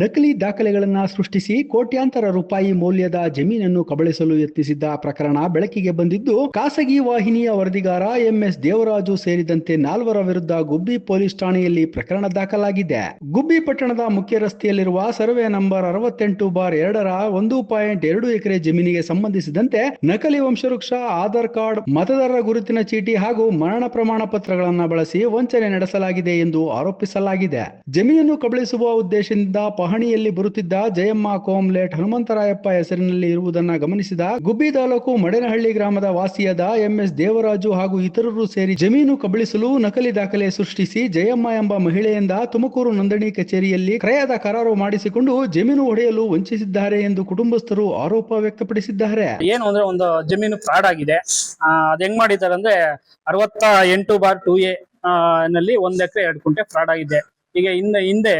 ನಕಲಿ ದಾಖಲೆಗಳನ್ನ ಸೃಷ್ಟಿಸಿ ಕೋಟ್ಯಾಂತರ ರೂಪಾಯಿ ಮೌಲ್ಯದ ಜಮೀನನ್ನು ಕಬಳಿಸಲು ಯತ್ನಿಸಿದ್ದ ಪ್ರಕರಣ ಬೆಳಕಿಗೆ ಬಂದಿದ್ದು, ಖಾಸಗಿ ವಾಹಿನಿಯ ವರದಿಗಾರ ಎಂಎಸ್ ದೇವರಾಜು ಸೇರಿದಂತೆ 4 ವಿರುದ್ಧ ಗುಬ್ಬಿ ಪೊಲೀಸ್ ಠಾಣೆಯಲ್ಲಿ ಪ್ರಕರಣ ದಾಖಲಾಗಿದೆ. ಗುಬ್ಬಿ ಪಟ್ಟಣದ ಮುಖ್ಯ ರಸ್ತೆಯಲ್ಲಿರುವ ಸರ್ವೆ ನಂಬರ್ 68/2ರ 1.2 ಎಕರೆ ಜಮೀನಿಗೆ ಸಂಬಂಧಿಸಿದಂತೆ ನಕಲಿ ವಂಶವೃಕ್ಷ, ಆಧಾರ್ ಕಾರ್ಡ್, ಮತದಾರರ ಗುರುತಿನ ಚೀಟಿ ಹಾಗೂ ಮರಣ ಪ್ರಮಾಣ ಪತ್ರಗಳನ್ನು ಬಳಸಿ ವಂಚನೆ ನಡೆಸಲಾಗಿದೆ ಎಂದು ಆರೋಪಿಸಲಾಗಿದೆ. ಜಮೀನನ್ನು ಕಬಳಿಸುವ ಉದ್ದೇಶದಿಂದ ಪಹಣಿಯಲ್ಲಿ ಬರುತ್ತಿದ್ದ ಜಯಮ್ಮ ಕೋಮ್ಲೇಟ್ ಹನುಮಂತರಾಯಪ್ಪ ಹೆಸರಿನಲ್ಲಿ ಇರುವುದನ್ನು ಗಮನಿಸಿದ ಗುಬ್ಬಿ ತಾಲೂಕು ಮಡೇನಹಳ್ಳಿ ಗ್ರಾಮದ ವಾಸಿಯಾದ ಎಂಎಸ್ ದೇವರಾಜು ಹಾಗೂ ಇತರರು ಸೇರಿ ಜಮೀನು ಕಬಳಿಸಲು ನಕಲಿ ದಾಖಲೆ ಸೃಷ್ಟಿಸಿ ಜಯಮ್ಮ ಎಂಬ ಮಹಿಳೆಯಿಂದ ತುಮಕೂರು ನೋಂದಣಿ ಕಚೇರಿಯಲ್ಲಿ ಕ್ರಯದ ಕರಾರು ಮಾಡಿಸಿಕೊಂಡು ಜಮೀನು ಒಡೆಯಲು ವಂಚಿಸಿದ್ದಾರೆ ಎಂದು ಕುಟುಂಬಸ್ಥರು ಆರೋಪ ವ್ಯಕ್ತಪಡಿಸಿದ್ದಾರೆ. ಏನು ಅಂದ್ರೆ ಒಂದು ಜಮೀನು ಫ್ರಾಡ್ ಆಗಿದೆ. ಅದ್ ಹೆಂಗ್ ಮಾಡಿದ್ದಾರೆ ಅಂದ್ರೆ 68/2A ನಲ್ಲಿ 1 ಎಕರೆ 2 ಗುಂಟೆ ಫ್ರಾಡ್ ಆಗಿದೆ. ಈಗ ಹಿಂದೆ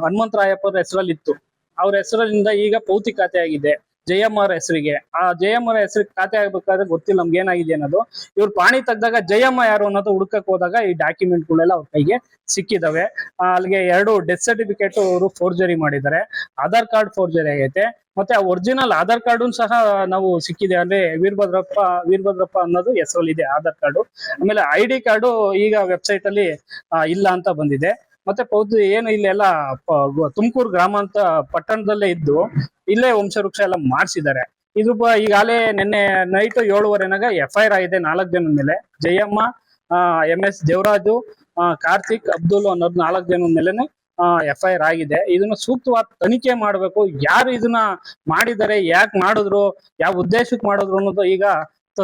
ಹನುಮಂತರಾಯಪ್ಪರ ಹೆಸರಲ್ಲಿ ಇತ್ತು. ಅವ್ರ ಹೆಸರಿಂದ ಈಗ ಪೌತಿ ಖಾತೆ ಆಗಿದೆ ಜಯಮ್ಮರ ಹೆಸರಿಗೆ. ಆ ಜಯಮ್ಮರ ಹೆಸರಿಗೆ ಖಾತೆ ಆಗ್ಬೇಕಾದ್ರೆ ಗೊತ್ತಿಲ್ಲ ನಮ್ಗೆ ಏನಾಗಿದೆ ಅನ್ನೋದು. ಇವ್ರು ಪಾಣಿ ತೆಗ್ದಾಗ ಜಯಮ್ಮ ಯಾರು ಅನ್ನೋದು ಹುಡುಕಕ್ ಹೋದಾಗ ಈ ಡಾಕ್ಯುಮೆಂಟ್ ಗಳೆಲ್ಲ ಅವ್ರ ಕೈಗೆ ಸಿಕ್ಕಿದಾವೆ. ಅಲ್ಲಿಗೆ 2 ಡೆತ್ ಸರ್ಟಿಫಿಕೇಟ್ ಅವರು ಫೋರ್ಜರಿ ಮಾಡಿದ್ದಾರೆ. ಆಧಾರ್ ಕಾರ್ಡ್ ಫೋರ್ಜರಿ ಆಗೈತೆ. ಮತ್ತೆ ಒರಿಜಿನಲ್ ಆಧಾರ್ ಕಾರ್ಡು ಸಹ ನಾವು ಸಿಕ್ಕಿದೆ. ಅಂದ್ರೆ ವೀರಭದ್ರಪ್ಪ ಅನ್ನೋದು ಹೆಸರಲ್ಲಿ ಇದೆ ಆಧಾರ್ ಕಾರ್ಡು. ಆಮೇಲೆ ID ಕಾರ್ಡು ಈಗ ವೆಬ್ಸೈಟ್ ಅಲ್ಲಿ ಇಲ್ಲ ಅಂತ ಬಂದಿದೆ. ಮತ್ತೆ ಏನು ಇಲ್ಲೆಲ್ಲ ತುಮಕೂರು ಗ್ರಾಮಾಂತ ಪಟ್ಟಣದಲ್ಲೇ ಇದ್ದು ಇಲ್ಲೇ ವಂಶವೃಕ್ಷ ಎಲ್ಲ ಮಾಡಿಸಿದ್ದಾರೆ. ಇದು ಈಗಾಗಲೇ ನಿನ್ನೆ ನೈಟ್ 7:15 FIR ಆಗಿದೆ 4 ಜನದ ಮೇಲೆ. ಜಯಮ್ಮ, MS ದೇವರಾಜು, ಕಾರ್ತಿಕ್, ಅಬ್ದುಲ್ ಅನ್ನೋದು 4 ಜನದ ಮೇಲೆನೆ FIR ಆಗಿದೆ. ಇದನ್ನ ಸೂಕ್ತವಾದ ತನಿಖೆ ಮಾಡಬೇಕು. ಯಾರು ಇದನ್ನ ಮಾಡಿದ್ದಾರೆ, ಯಾಕೆ ಮಾಡಿದ್ರು, ಯಾವ ಉದ್ದೇಶಕ್ಕೆ ಮಾಡಿದ್ರು ಅನ್ನೋದು ಈಗ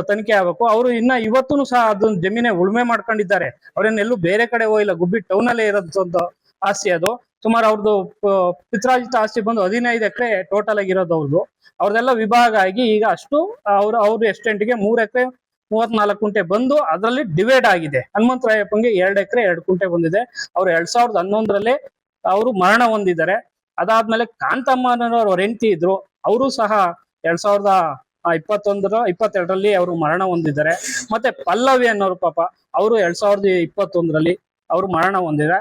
ತನಿಖೆ ಆಗ್ಬೇಕು. ಅವರು ಇವತ್ತೂ ಸಹ ಅದನ್ನ ಜಮೀನೇ ಉಳುಮೆ ಮಾಡ್ಕೊಂಡಿದ್ದಾರೆ. ಅವ್ರೇನೆಲ್ಲೂ ಬೇರೆ ಕಡೆ ಹೋಗಿಲ್ಲ. ಗುಬ್ಬಿ ಟೌನ್ ಅಲ್ಲೇ ಇರೋದು ಆಸ್ತಿ ಅದು. ಸುಮಾರು ಅವ್ರದ್ದು ಪಿತ್ರಾಜಿತ ಆಸ್ತಿ ಬಂದು 15 ಎಕರೆ ಟೋಟಲ್ ಆಗಿರೋದು ಅವ್ರದ್ದು. ಅವ್ರದೆಲ್ಲ ವಿಭಾಗ ಆಗಿ ಈಗ ಅಷ್ಟು ಅವ್ರ ಎಕ್ಸ್ಟೆಂಟ್ಗೆ 3 ಎಕರೆ 34 ಗುಂಟೆ ಬಂದು ಅದರಲ್ಲಿ ಡಿವೈಡ್ ಆಗಿದೆ. ಹನುಮಂತರಾಯಪ್ಪಂಗೆ 2 ಎಕರೆ 2 ಗುಂಟೆ ಬಂದಿದೆ. ಅವ್ರು 2011ರಲ್ಲಿ ಅವರು ಮರಣ ಹೊಂದಿದ್ದಾರೆ. ಅದಾದ್ಮೇಲೆ ಕಾಂತಮ್ಮ ಅವ್ರ ಹೆಂಡತಿ ಇದ್ರು, ಅವರು ಸಹ 2022ರಲ್ಲಿ ಅವರು ಮರಣ ಹೊಂದಿದ್ದಾರೆ. ಮತ್ತೆ ಪಲ್ಲವಿ ಅನ್ನೋರು ಪಾಪ ಅವರು 2021ರಲ್ಲಿ ಅವರು ಮರಣ ಹೊಂದಿದ್ದಾರೆ.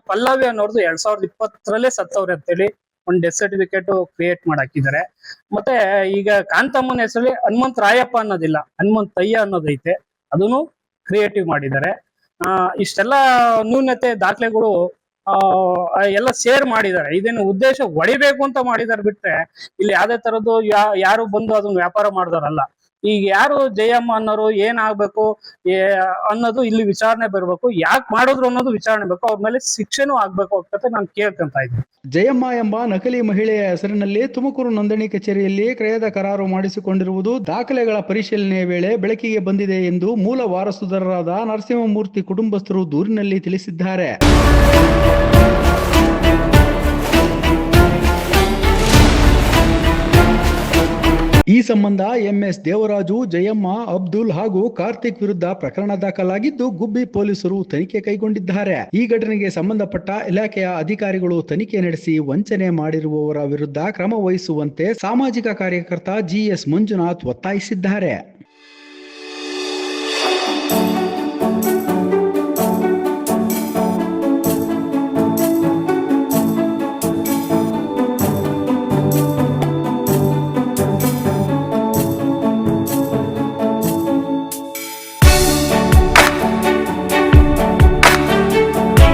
ಪಲ್ಲವಿ ಅನ್ನೋರ್ದು 2020ರಲ್ಲೇ ಸತ್ತವ್ರೆ ಅಂತೇಳಿ ಒಂದು ಡೆತ್ ಸರ್ಟಿಫಿಕೇಟ್ ಕ್ರಿಯೇಟ್ ಮಾಡಾಕಿದ್ದಾರೆ. ಮತ್ತೆ ಈಗ ಕಾಂತಮ್ಮನ ಹೆಸರಲ್ಲಿ ಹನುಮಂತರಾಯಪ್ಪ ಅನ್ನೋದಿಲ್ಲ, ಹನುಮಂತಯ್ಯ ಅನ್ನೋದೈತೆ, ಅದನ್ನು ಕ್ರಿಯೇಟಿವ್ ಮಾಡಿದ್ದಾರೆ. ಇಷ್ಟೆಲ್ಲ ನ್ಯೂನತೆ ದಾಖಲೆಗಳು ಎಲ್ಲ ಶೇರ್ ಮಾಡಿದ್ದಾರೆ. ಇದೇನು ಉದ್ದೇಶ ಹೊಡಿಬೇಕು ಅಂತ ಮಾಡಿದಾರೆ ಬಿಟ್ರೆ ಇಲ್ಲಿ ಯಾವ್ದೇ ತರದ್ದು ಯಾರು ಬಂದು ಅದನ್ನ ವ್ಯಾಪಾರ ಮಾಡಿದಾರಲ್ಲ. ಈಗ ಯಾರು ಜಯಮ್ಮ ಅನ್ನೋರು ಏನಾಗ್ಬೇಕು ಅನ್ನೋದು ಇಲ್ಲಿ ವಿಚಾರಣೆ ಬರ್ಬೇಕು. ಯಾಕೆ ಮಾಡಿದ್ರು ಅನ್ನೋದು ವಿಚಾರಣೆ ಬೇಕು. ಅವ್ರ ಮೇಲೆ ಶಿಕ್ಷೆನೂ ಆಗ್ಬೇಕು ಅಂತ ನಾನು ಕೇಳ್ಕೊಂತ ಇದ್ದೀನಿ. ಜಯಮ್ಮ ಎಂಬ ನಕಲಿ ಮಹಿಳೆಯ ಹೆಸರಿನಲ್ಲಿ ತುಮಕೂರು ನೋಂದಣಿ ಕಚೇರಿಯಲ್ಲಿ ಕ್ರಯದ ಕರಾರು ಮಾಡಿಸಿಕೊಂಡಿರುವುದು ದಾಖಲೆಗಳ ಪರಿಶೀಲನೆಯ ವೇಳೆ ಬೆಳಕಿಗೆ ಬಂದಿದೆ ಎಂದು ಮೂಲ ವಾರಸುದಾರರಾದ ನರಸಿಂಹಮೂರ್ತಿ ಕುಟುಂಬಸ್ಥರು ದೂರಿನಲ್ಲಿ ತಿಳಿಸಿದ್ದಾರೆ. ಈ ಸಂಬಂಧ ಎಂಎಸ್ ದೇವರಾಜು, ಜಯಮ್ಮ, ಅಬ್ದುಲ್ ಹಾಗೂ ಕಾರ್ತಿಕ್ ವಿರುದ್ಧ ಪ್ರಕರಣ ದಾಖಲಾಗಿದ್ದು ಗುಬ್ಬಿ ಪೊಲೀಸರು ತನಿಖೆ ಕೈಗೊಂಡಿದ್ದಾರೆ. ಈ ಘಟನೆಗೆ ಸಂಬಂಧಪಟ್ಟ ಇಲಾಖೆಯ ಅಧಿಕಾರಿಗಳು ತನಿಖೆ ನಡೆಸಿ ವಂಚನೆ ಮಾಡಿರುವವರ ವಿರುದ್ಧ ಕ್ರಮ ವಹಿಸುವಂತೆ ಸಾಮಾಜಿಕ ಕಾರ್ಯಕರ್ತ GS ಮಂಜುನಾಥ್ ಒತ್ತಾಯಿಸಿದ್ದಾರೆ.